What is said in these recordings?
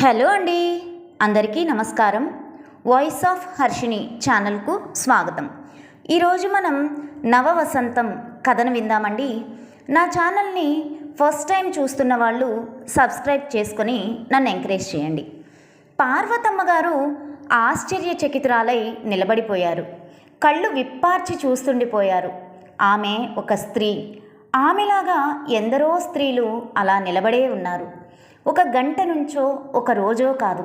Hello అండి, అందరికీ నమస్కారం. వాయిస్ ఆఫ్ హర్షిని ఛానల్కు స్వాగతం. ఈరోజు మనం నవవసంతం కథను విందామండి. నా ఛానల్ని ఫస్ట్ టైం చూస్తున్న వాళ్ళు సబ్స్క్రైబ్ చేసుకొని నన్ను ఎంకరేజ్ చేయండి. పార్వతమ్మ గారు ఆశ్చర్యచకితురాలై నిలబడిపోయారు. కళ్ళు విప్పార్చి చూస్తుండిపోయారు. ఆమె ఒక స్త్రీ. ఆమెలాగా ఎందరో స్త్రీలు అలా నిలబడే ఉన్నారు. ఒక గంట నుంచో ఒక రోజో కాదు,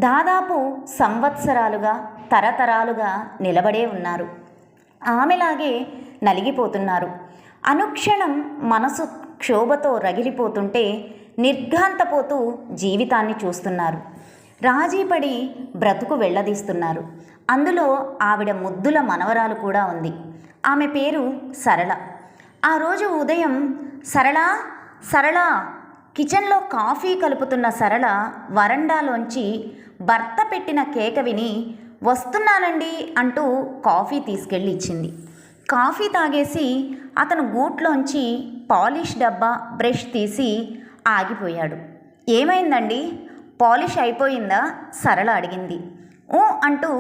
దాదాపు సంవత్సరాలుగా తరతరాలుగా నిలబడే ఉన్నారు. ఆమెలాగే నలిగిపోతున్నారు. అనుక్షణం మనసు క్షోభతో రగిలిపోతుంటే నిర్ఘాంతపోతూ జీవితాన్ని చూస్తున్నారు. రాజీపడి బ్రతుకు వెళ్ళదీస్తున్నారు. అందులో ఆవిడ ముద్దుల మనవరాలు కూడా ఉంది. ఆమె పేరు సరళ. ఆ రోజు ఉదయం సరళ సరళ కిచెన్లో కాఫీ కలుపుతున్న సరళ వరండాలోంచి భర్త పెట్టిన కేక విని వస్తున్నానండి అంటూ కాఫీ తీసుకెళ్ళి ఇచ్చింది. కాఫీ తాగేసి అతను గూట్లోంచి పాలిష్ డబ్బా బ్రష్ తీసి ఆగిపోయాడు. ఏమైందండి, పాలిష్ అయిపోయిందా? సరళ అడిగింది. ఊ అంటూ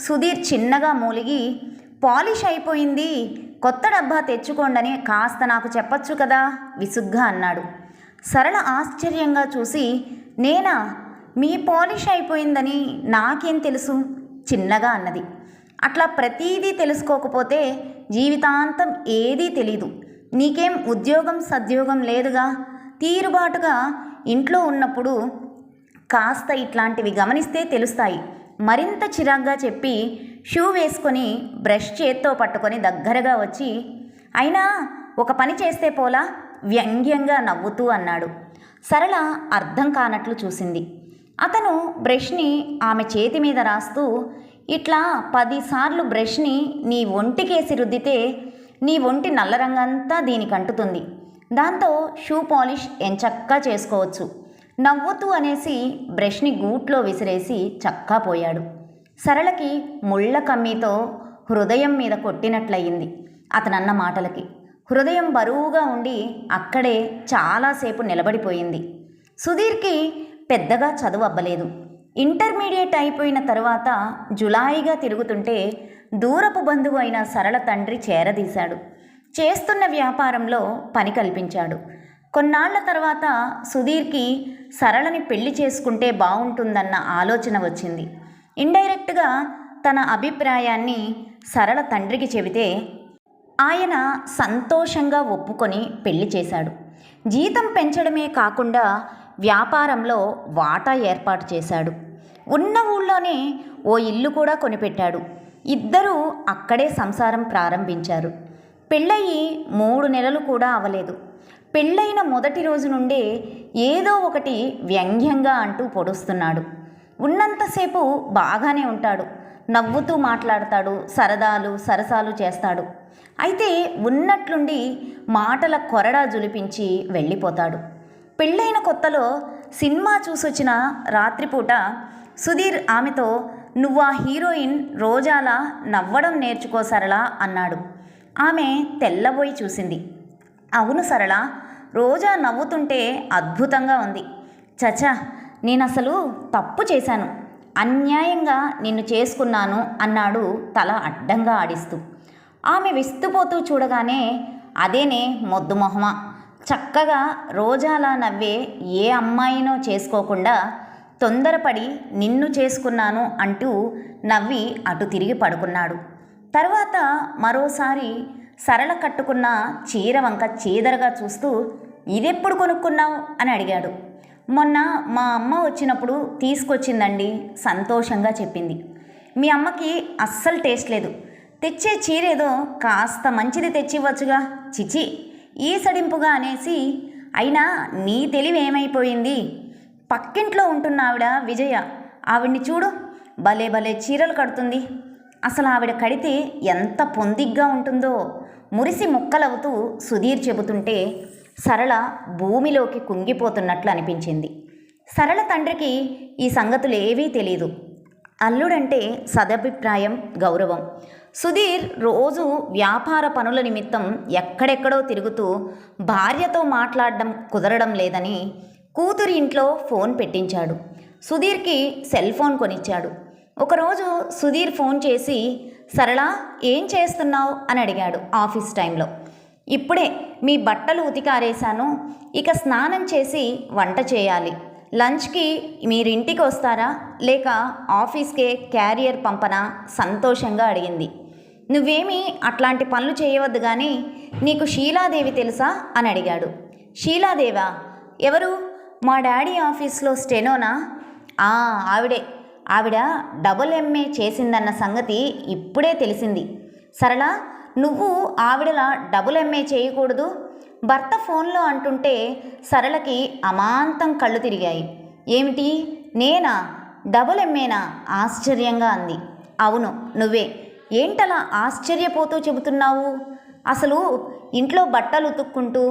సుధీర్ చిన్నగా మూలిగి, పాలిష్ అయిపోయింది, కొత్త డబ్బా తెచ్చుకోండని కాస్త నాకు చెప్పొచ్చు కదా విసుగ్గా అన్నాడు. సరళ ఆశ్చర్యంగా చూసి, నేనా? మీ పాలిష్ అయిపోయిందని నాకేం తెలుసు చిన్నగా అన్నది. అట్లా ప్రతీదీ తెలుసుకోకపోతే జీవితాంతం ఏదీ తెలీదు. నీకేం ఉద్యోగం సద్యోగం లేదుగా. తీరుబాటుగా ఇంట్లో ఉన్నప్పుడు కాస్త ఇట్లాంటివి గమనిస్తే తెలుస్తాయి. మరింత చిరాగ్గా చెప్పి షూ వేసుకొని బ్రష్ చేత్తో పట్టుకొని దగ్గరగా వచ్చి, అయినా ఒక పని చేస్తే పోలా వ్యంగ్యంగా నవ్వుతూ అన్నాడు. సరళ అర్థం కానట్లు చూసింది. అతను బ్రష్ని ఆమె చేతి మీద రాస్తూ, ఇట్లా 10 సార్లు బ్రష్ని నీ ఒంటికేసి రుద్దితే నీ ఒంటి నల్ల రంగంతా దీనికి అంటుతుంది. దాంతో షూ పాలిష్ ఎంచక్కా చేసుకోవచ్చు. నవ్వుతూ అనేసి బ్రష్ని గూట్లో విసిరేసి చక్కా పోయాడు. సరళకి ముళ్ళ కమ్మీతో హృదయం మీద కొట్టినట్లయింది అతనన్న మాటలకి. హృదయం బరువుగా ఉండి అక్కడే చాలాసేపు నిలబడిపోయింది. సుధీర్కి పెద్దగా చదువు అవ్వలేదు. ఇంటర్మీడియట్ అయిపోయిన తరువాత జులాయిగా తిరుగుతుంటే దూరపు బంధువు అయిన సరళ తండ్రి చేరదీశాడు. చేస్తున్న వ్యాపారంలో పని కల్పించాడు. కొన్నాళ్ల తర్వాత సుధీర్కి సరళని పెళ్లి చేసుకుంటే బాగుంటుందన్న ఆలోచన వచ్చింది. ఇండైరెక్ట్గా తన అభిప్రాయాన్ని సరళ తండ్రికి చెబితే ఆయన సంతోషంగా ఒప్పుకొని పెళ్లి చేశాడు. జీతం పెంచడమే కాకుండా వ్యాపారంలో వాటా ఏర్పాటు చేశాడు. ఉన్న ఊళ్ళోనే ఓ ఇల్లు కూడా కొనిపెట్టాడు. ఇద్దరూ అక్కడే సంసారం ప్రారంభించారు. పెళ్ళయి 3 నెలలు కూడా అవలేదు. పెళ్ళైన మొదటి రోజు నుండే ఏదో ఒకటి వ్యంగ్యంగా అంటూ పొడుస్తున్నాడు. ఉన్నంతసేపు బాగానే ఉంటాడు. నవ్వుతూ మాట్లాడతాడు, సరసాలు చేస్తాడు. అయితే ఉన్నట్లుండి మాటల కొరడా జులిపించి వెళ్ళిపోతాడు. పెళ్ళైన కొత్తలో సినిమా చూసొచ్చిన రాత్రిపూట సుధీర్ ఆమెతో, నువ్వా హీరోయిన్ రోజాలా నవ్వడం నేర్చుకో సరళ అన్నాడు. ఆమె తెల్లబోయి చూసింది. అవును సరళ, రోజా నవ్వుతుంటే అద్భుతంగా ఉంది. చచా, నేనసలు తప్పు చేశాను, అన్యాయంగా నిన్ను చేసుకున్నాను అన్నాడు తల అడ్డంగా ఆడిస్తూ. ఆమె విస్తుపోతూ చూడగానే, అదేనే మొద్దు మొహమా, చక్కగా రోజాలా నవ్వే ఏ అమ్మాయినో చేసుకోకుండా తొందరపడి నిన్ను చేసుకున్నాను అంటూ నవ్వి అటు తిరిగి పడుకున్నాడు. తర్వాత మరోసారి సరళ కట్టుకున్న చీర వంక చీదరగా చూస్తూ, ఇదెప్పుడు కొనుక్కున్నావు అని అడిగాడు. మొన్న మా అమ్మ వచ్చినప్పుడు తీసుకొచ్చిందండి సంతోషంగా చెప్పింది. మీ అమ్మకి అస్సలు టేస్ట్ లేదు. తెచ్చే చీరేదో కాస్త మంచిది తెచ్చివ్వచ్చుగా. చిచి, ఈ సడింపుగా అనేసి, అయినా నీ తెలివి ఏమైపోయింది? పక్కింట్లో ఉంటున్న ఆవిడ విజయ, ఆవిడ్ని చూడు, భలే భలే చీరలు కడుతుంది. అసలు ఆవిడ కడితే ఎంత పొందిగ్గా ఉంటుందో మురిసి ముక్కలవుతూ సుధీర్ చెబుతుంటే సరళ భూమిలోకి కుంగిపోతున్నట్లు అనిపించింది. సరళ తండ్రికి ఈ సంగతులు ఏవీ తెలీదు. అల్లుడంటే సదభిప్రాయం, గౌరవం. సుధీర్ రోజు వ్యాపార పనుల నిమిత్తం ఎక్కడెక్కడో తిరుగుతూ భార్యతో మాట్లాడడం కుదరడం లేదని కూతురి ఇంట్లో ఫోన్ పెట్టించాడు. సుధీర్కి సెల్ ఫోన్ కొనిచ్చాడు. ఒకరోజు సుధీర్ ఫోన్ చేసి, సరళ ఏం చేస్తున్నావు అని అడిగాడు ఆఫీస్ టైంలో. ఇప్పుడే మీ బట్టలు ఉతికారేశాను, ఇక స్నానం చేసి వంట చేయాలి. లంచ్కి మీరు ఇంటికి వస్తారా లేక ఆఫీస్కే క్యారియర్ పంపనా సంతోషంగా అడిగింది. నువ్వేమీ అట్లాంటి పనులు చేయవద్దు కానీ నీకు షీలాదేవి తెలుసా అని అడిగాడు. షీలాదేవా? ఎవరు? మా డాడీ ఆఫీస్లో స్టెనోనా? ఆవిడే. ఆవిడ డబుల్ ఎంఏ చేసిందన్న సంగతి ఇప్పుడే తెలిసింది. సరళ, నువ్వు ఆవిడలా డబుల్ ఎంఏ చేయకూడదు. భర్త ఫోన్లో అంటుంటే సరళకి అమాంతం కళ్ళు తిరిగాయి. ఏమిటి, నేనా? డబుల్ ఎంఏనా? ఆశ్చర్యంగా అంది. అవును, నువ్వే. ఏంటలా ఆశ్చర్యపోతూ చెబుతున్నావు? అసలు ఇంట్లో బట్టలు ఉతుక్కుంటూ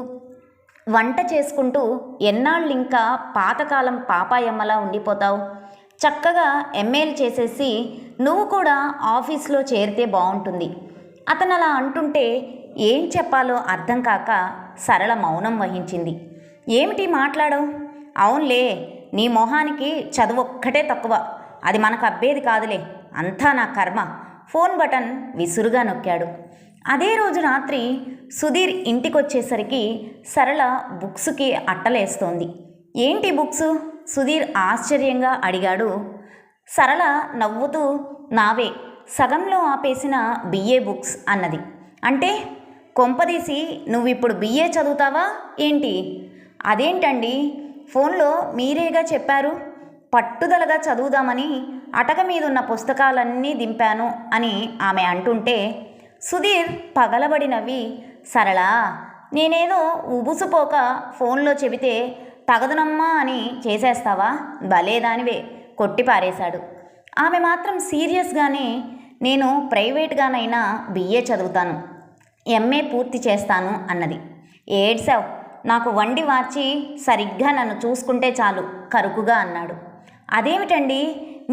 వంట చేసుకుంటూ ఎన్నాళ్ళు ఇంకా పాతకాలం పాపాయమ్మలా ఉండిపోతావు? చక్కగా ఎంఏలు చేసేసి నువ్వు కూడా ఆఫీస్లో చేరితే బాగుంటుంది. అతను అలా అంటుంటే ఏం చెప్పాలో అర్థం కాక సరళ మౌనం వహించింది. ఏమిటి మాట్లాడవు? అవునులే, నీ మొహానికి చదువు ఒక్కటే తక్కువ. అది మనకు అబ్బేది కాదులే, అంతా నా కర్మ. ఫోన్ బటన్ విసురుగా నొక్కాడు. అదే రోజు రాత్రి సుధీర్ ఇంటికొచ్చేసరికి సరళ బుక్స్కి అట్టలేస్తోంది. ఏంటి బుక్స్? సుధీర్ ఆశ్చర్యంగా అడిగాడు. సరళ నవ్వుతూ, నావే, సగంలో ఆపేసిన బిఏ బుక్స్ అన్నది. అంటే కొంపదీసి నువ్విప్పుడు బిఏ చదువుతావా ఏంటి? అదేంటండి, ఫోన్లో మీరేగా చెప్పారు పట్టుదలగా చదువుదామని అటక మీదున్న పుస్తకాలన్నీ దింపాను అని ఆమె అంటుంటే సుధీర్ పగలబడి నవ్వి, సరళ, నేనేదో ఉబుసుపోక ఫోన్లో చెబితే తగదునమ్మా అని చేసేస్తావా? భలేదానివే కొట్టిపారేశాడు. ఆమె మాత్రం సీరియస్గానే, నేను ప్రైవేట్గానైనా బిఏ చదువుతాను, ఎంఏ పూర్తి చేస్తాను అన్నది. ఏడ్సావ్, నాకు వండి వార్చి సరిగ్గా నన్ను చూసుకుంటే చాలు కరుకుగా అన్నాడు. అదేమిటండి,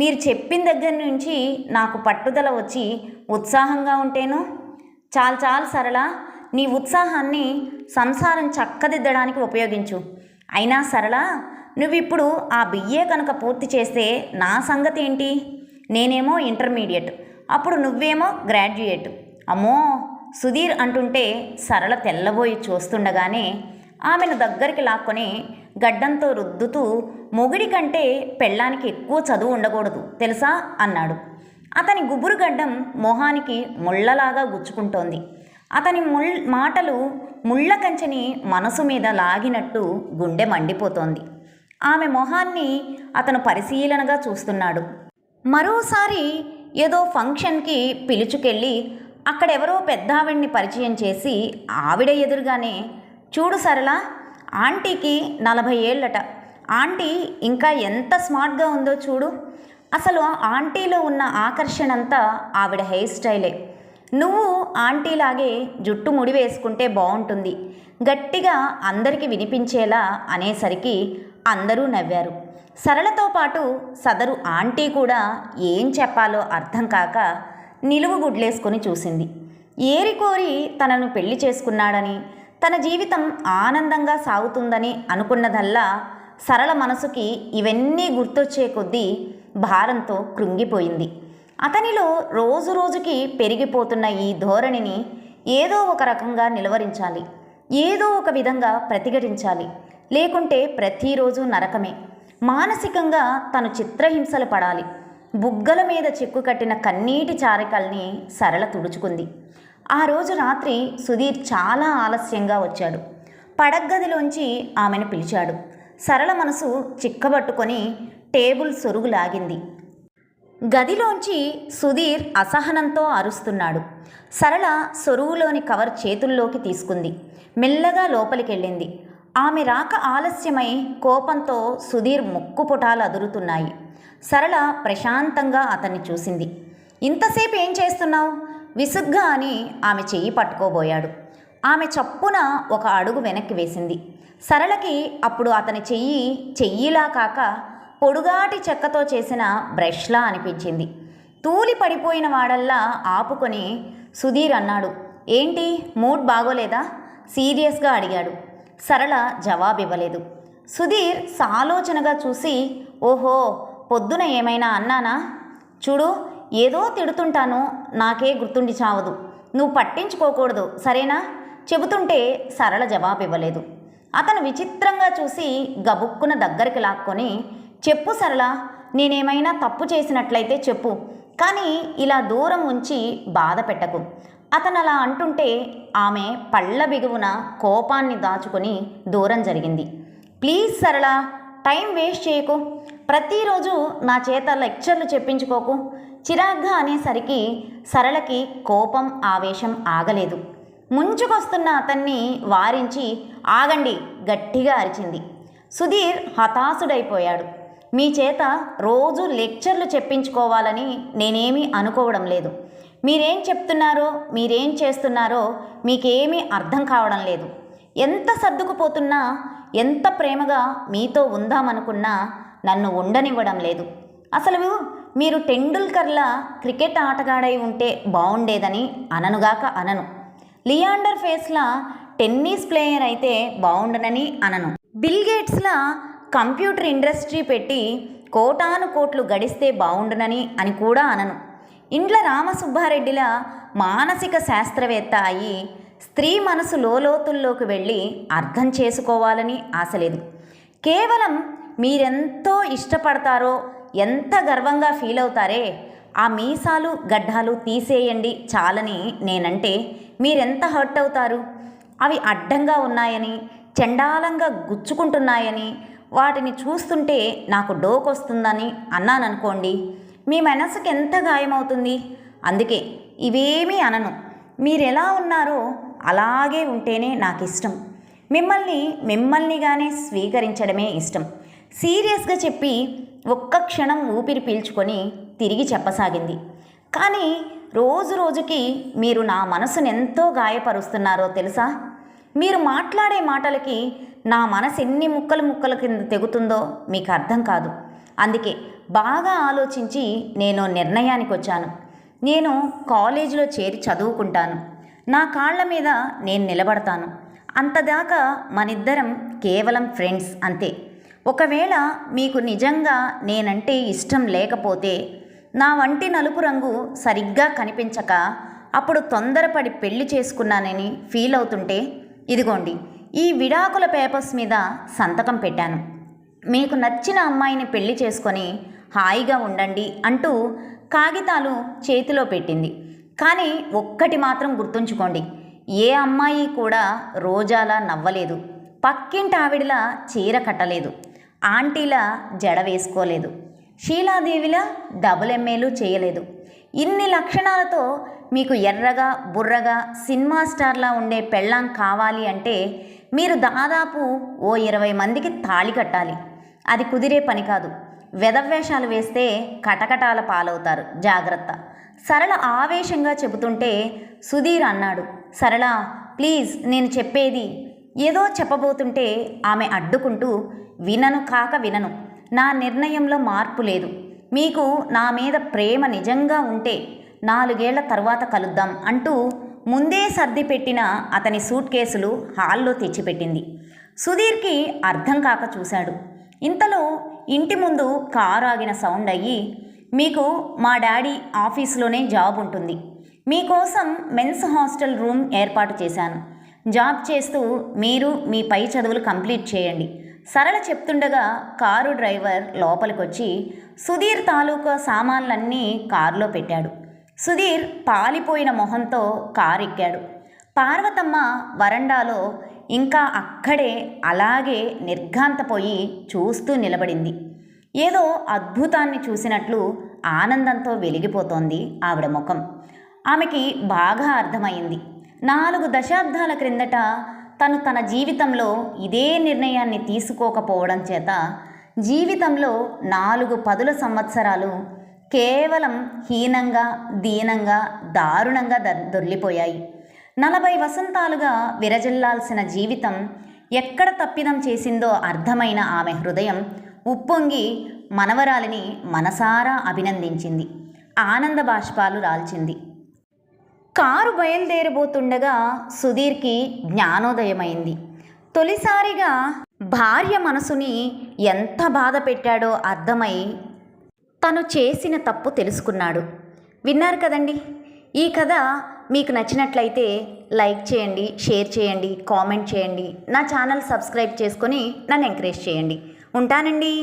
మీరు చెప్పిన దగ్గర నుంచి నాకు పట్టుదల వచ్చి ఉత్సాహంగా ఉంటేను. చాలు సరళ, నీ ఉత్సాహాన్ని సంసారం చక్కదిద్దడానికి ఉపయోగించు. అయినా సరళ, నువ్విప్పుడు ఆ బిఏ కనుక పూర్తి చేస్తే నా సంగతి ఏంటి? నేనేమో ఇంటర్మీడియట్, అప్పుడు నువ్వేమో గ్రాడ్యుయేట్. అమ్మో, సుధీర్ అంటుంటే సరళ తెల్లబోయి చూస్తుండగానే ఆమెను దగ్గరికి లాక్కొని గడ్డంతో రుద్దుతూ, మొగుడి కంటే పెళ్ళానికి ఎక్కువ చదువు ఉండకూడదు తెలుసా అన్నాడు. అతని గుబురు గడ్డం మొహానికి ముళ్ళలాగా గుచ్చుకుంటోంది. అతని మాటలు ముళ్ళ కంచెని మనసు మీద లాగినట్టు గుండె మండిపోతోంది. ఆమె మొహాన్ని అతను పరిశీలనగా చూస్తున్నాడు. మరోసారి ఏదో ఫంక్షన్కి పిలుచుకెళ్ళి అక్కడెవరో పెద్దావిడ్ని పరిచయం చేసి ఆవిడ ఎదురుగానే, చూడు సరళ, ఆంటీకి 40 ఏళ్ళట. ఆంటీ ఇంకా ఎంత స్మార్ట్గా ఉందో చూడు. అసలు ఆంటీలో ఉన్న ఆకర్షణ అంతా ఆవిడ హెయిర్ స్టైలే. నువ్వు ఆంటీలాగే జుట్టు ముడి వేసుకుంటే బాగుంటుంది, గట్టిగా అందరికీ వినిపించేలా అనేసరికి అందరూ నవ్వారు. సరళతో పాటు సదరు ఆంటీ కూడా ఏం చెప్పాలో అర్థం కాక నిలువు గుడ్లేసుకొని చూసింది. ఏరికోరి తనను పెళ్లి చేసుకున్నాడని, తన జీవితం ఆనందంగా సాగుతుందని అనుకున్నదల్లా సరళ మనసుకి ఇవన్నీ గుర్తొచ్చే కొద్దీ భారంతో కృంగిపోయింది. అతనిలో రోజు రోజుకి పెరిగిపోతున్న ఈ ధోరణిని ఏదో ఒక రకంగా నిలువరించాలి, ఏదో ఒక విధంగా ప్రతిఘటించాలి. లేకుంటే ప్రతిరోజు నరకమే. మానసికంగా తను చిత్రహింసలు పడాలి. బుగ్గల మీద చెక్కు కట్టిన కన్నీటి చారికల్ని సరళ తుడుచుకుంది. ఆ రోజు రాత్రి సుధీర్ చాలా ఆలస్యంగా వచ్చాడు. పడగ్గదిలోంచి ఆమెను పిలిచాడు. సరళ మనసు చిక్కబట్టుకొని టేబుల్ సొరుగు లాగింది. గదిలోంచి సుధీర్ అసహనంతో అరుస్తున్నాడు. సరళ సొరువులోని కవర్ చేతుల్లోకి తీసుకుంది. మెల్లగా లోపలికెళ్ళింది. ఆమె రాక ఆలస్యమై కోపంతో సుధీర్ ముక్కు పుటాలు అదురుతున్నాయి. సరళ ప్రశాంతంగా అతన్ని చూసింది. ఇంతసేపు ఏం చేస్తున్నావు? విసుగ్గా అని ఆమె చెయ్యి పట్టుకోబోయాడు. ఆమె చప్పున ఒక అడుగు వెనక్కి వేసింది. సరళకి అప్పుడు అతని చెయ్యిలా కాక పొడుగాటి చెక్కతో చేసిన బ్రష్లా అనిపించింది. తూలి పడిపోయిన వాడల్లా ఆపుకొని సుధీర్ అన్నాడు, ఏంటి మూడ్ బాగోలేదా? సీరియస్గా అడిగాడు. సరళ జవాబివ్వలేదు. సుధీర్ సాలోచనగా చూసి ఓహో, పొద్దున ఏమైనా అన్నానా? చూడు, ఏదో తిడుతుంటాను, నాకే గుర్తుండి చావదు. నువ్వు పట్టించుకోకూడదు, సరేనా? చెబుతుంటే సరళ జవాబివ్వలేదు. అతను విచిత్రంగా చూసి గబుక్కున దగ్గరికి లాక్కొని, చెప్పు సరళ, నేనేమైనా తప్పు చేసినట్లయితే చెప్పు, కానీ ఇలా దూరం ఉంచి బాధ పెట్టకు. అతను అలా అంటుంటే ఆమె పళ్ళ బిగువున కోపాన్ని దాచుకొని దూరం జరిగింది. ప్లీజ్ సరళ, టైం వేస్ట్ చేయకు. ప్రతిరోజు నా చేత లెక్చర్లు చెప్పించుకోకు. చిరాగ్గా అనేసరికి సరళకి కోపం ఆవేశం ఆగలేదు. ముంచుకొస్తున్న అతన్ని వారించి ఆగండి గట్టిగా అరిచింది. సుధీర్ హతాశుడైపోయాడు. మీ చేత రోజు లెక్చర్లు చెప్పించుకోవాలని నేనేమీ అనుకోవడం లేదు. మీరేం చెప్తున్నారో, మీరేం చేస్తున్నారో మీకేమీ అర్థం కావడం లేదు. ఎంత సర్దుకుపోతున్నా, ఎంత ప్రేమగా మీతో ఉందామనుకున్నా నన్ను ఉండనివ్వడం లేదు. అసలు మీరు టెండూల్కర్లా క్రికెట్ ఆటగాడై ఉంటే బాగుండేదని అననుగాక అనను. లియాండర్ ఫేస్లా టెన్నిస్ ప్లేయర్ అయితే బాగుండనని అనను. బిల్ గేట్స్లా కంప్యూటర్ ఇండస్ట్రీ పెట్టి కోటాను కోట్లు గడిస్తే బాగుండునని అని కూడా అనను. ఇండ్ల రామసుబ్బారెడ్డిలా మానసిక శాస్త్రవేత్త అయి స్త్రీ మనసు లోతుల్లోకి వెళ్ళి అర్థం చేసుకోవాలని ఆశ లేదు. కేవలం మీరెంతో ఇష్టపడతారో, ఎంత గర్వంగా ఫీల్ అవుతారే, ఆ మీసాలు గడ్డాలు తీసేయండి చాలని నేనంటే మీరెంత హర్ట్ అవుతారు. అవి అడ్డంగా ఉన్నాయని, చండాలంగా గుచ్చుకుంటున్నాయని, వాటిని చూస్తుంటే నాకు డోకొస్తుందని అన్నాననుకోండి, మీ మనసుకి ఎంత గాయమవుతుంది. అందుకే ఇవేమీ అనను. మీరెలా ఉన్నారో అలాగే ఉంటేనే నాకు ఇష్టం. మిమ్మల్నిగానే స్వీకరించడమే ఇష్టం. సీరియస్గా చెప్పి ఒక్క క్షణం ఊపిరి పీల్చుకొని తిరిగి చెప్పసాగింది. కానీ రోజు రోజుకి మీరు నా మనసును ఎంతో గాయపరుస్తున్నారో తెలుసా? మీరు మాట్లాడే మాటలకి నా మనసు ఎన్ని ముక్కల కింద తెగుతుందో మీకు అర్థం కాదు. అందుకే బాగా ఆలోచించి నేను నిర్ణయానికి వచ్చాను. నేను కాలేజీలో చేరి చదువుకుంటాను. నా కాళ్ళ మీద నేను నిలబడతాను. అంతదాకా మనిద్దరం కేవలం ఫ్రెండ్స్ అంతే. ఒకవేళ మీకు నిజంగా నేనంటే ఇష్టం లేకపోతే, నా వంటి నలుపు రంగు సరిగ్గా కనిపించక అప్పుడు తొందరపడి పెళ్లి చేసుకున్నానని ఫీల్ అవుతుంటే, ఇదిగోండి ఈ విడాకుల పేపర్స్ మీద సంతకం పెట్టాను. మీకు నచ్చిన అమ్మాయిని పెళ్లి చేసుకొని హాయిగా ఉండండి అంటూ కాగితాలు చేతిలో పెట్టింది. కానీ ఒక్కటి మాత్రం గుర్తుంచుకోండి, ఏ అమ్మాయి కూడా రోజాలా నవ్వలేదు, పక్కింటి ఆవిడలా చీర కట్టలేదు, ఆంటీలా జడ వేసుకోలేదు, షీలాదేవిలా డబుల్ ఎంఏలు చేయలేదు. ఇన్ని లక్షణాలతో మీకు ఎర్రగా బుర్రగా సినిమా స్టార్లా ఉండే పెళ్ళాం కావాలి అంటే మీరు దాదాపు ఓ 20 మందికి తాళి కట్టాలి. అది కుదిరే పని కాదు. వెధవేషాలు వేస్తే కటకటాల పాలవుతారు, జాగ్రత్త. సరళ ఆవేశంగా చెబుతుంటే సుధీర్ అన్నాడు, సరళ ప్లీజ్, నేను చెప్పేది. ఏదో చెప్పబోతుంటే ఆమె అడ్డుకుంటూ, వినను, నా నిర్ణయంలో మార్పు లేదు. మీకు నా మీద ప్రేమ నిజంగా ఉంటే 4 ఏళ్ల తర్వాత కలుద్దాం అంటూ ముందే సర్ది పెట్టిన అతని సూట్ కేసులు హాల్లో తెచ్చిపెట్టింది. సుధీర్కి అర్థం కాక చూశాడు. ఇంతలో ఇంటి ముందు కారు ఆగిన సౌండ్ అయ్యి, మీకు మా డాడీ ఆఫీస్లోనే జాబ్ ఉంటుంది. మీకోసం మెన్స్ హాస్టల్ రూమ్ ఏర్పాటు చేశాను. జాబ్ చేస్తూ మీరు మీ పై చదువులు కంప్లీట్ చేయండి. సరళ చెప్తుండగా కారు డ్రైవర్ లోపలికొచ్చి సుధీర్ తాలూకా సామాన్లన్నీ కారులో పెట్టాడు. సుధీర్ పాలిపోయిన మొహంతో కారు ఎక్కాడు. పార్వతమ్మ వరండాలో ఇంకా అక్కడే అలాగే నిర్ఘాంతపోయి చూస్తూ నిలబడింది. ఏదో అద్భుతాన్ని చూసినట్లు ఆనందంతో వెలిగిపోతోంది ఆవిడ ముఖం. ఆమెకి బాగా అర్థమైంది. 4 దశాబ్దాల క్రిందట తన జీవితంలో ఇదే నిర్ణయాన్ని తీసుకోకపోవడం చేత జీవితంలో 4 పదుల సంవత్సరాలు కేవలం హీనంగా, దీనంగా, దారుణంగా దొర్లిపోయాయి. 40 వసంతాలుగా విరజిల్లాల్సిన జీవితం ఎక్కడ తప్పిదం చేసిందో అర్థమైన ఆమె హృదయం ఉప్పొంగి మనవరాలిని మనసారా అభినందించింది. ఆనంద బాష్పాలు రాల్చింది. కారు బయలుదేరబోతుండగా సుధీర్కి జ్ఞానోదయమైంది. తొలిసారిగా భార్య మనసుని ఎంత బాధ పెట్టాడో అర్థమై తను చేసిన తప్పు తెలుసుకున్నాడు. విన్నారు కదండి. ఈ కథ మీకు నచ్చినట్లయితే లైక్ చేయండి, షేర్ చేయండి, కామెంట్ చేయండి. నా ఛానల్ సబ్స్క్రైబ్ చేసుకొని నన్ను ఎంకరేజ్ చేయండి. ఉంటానండి.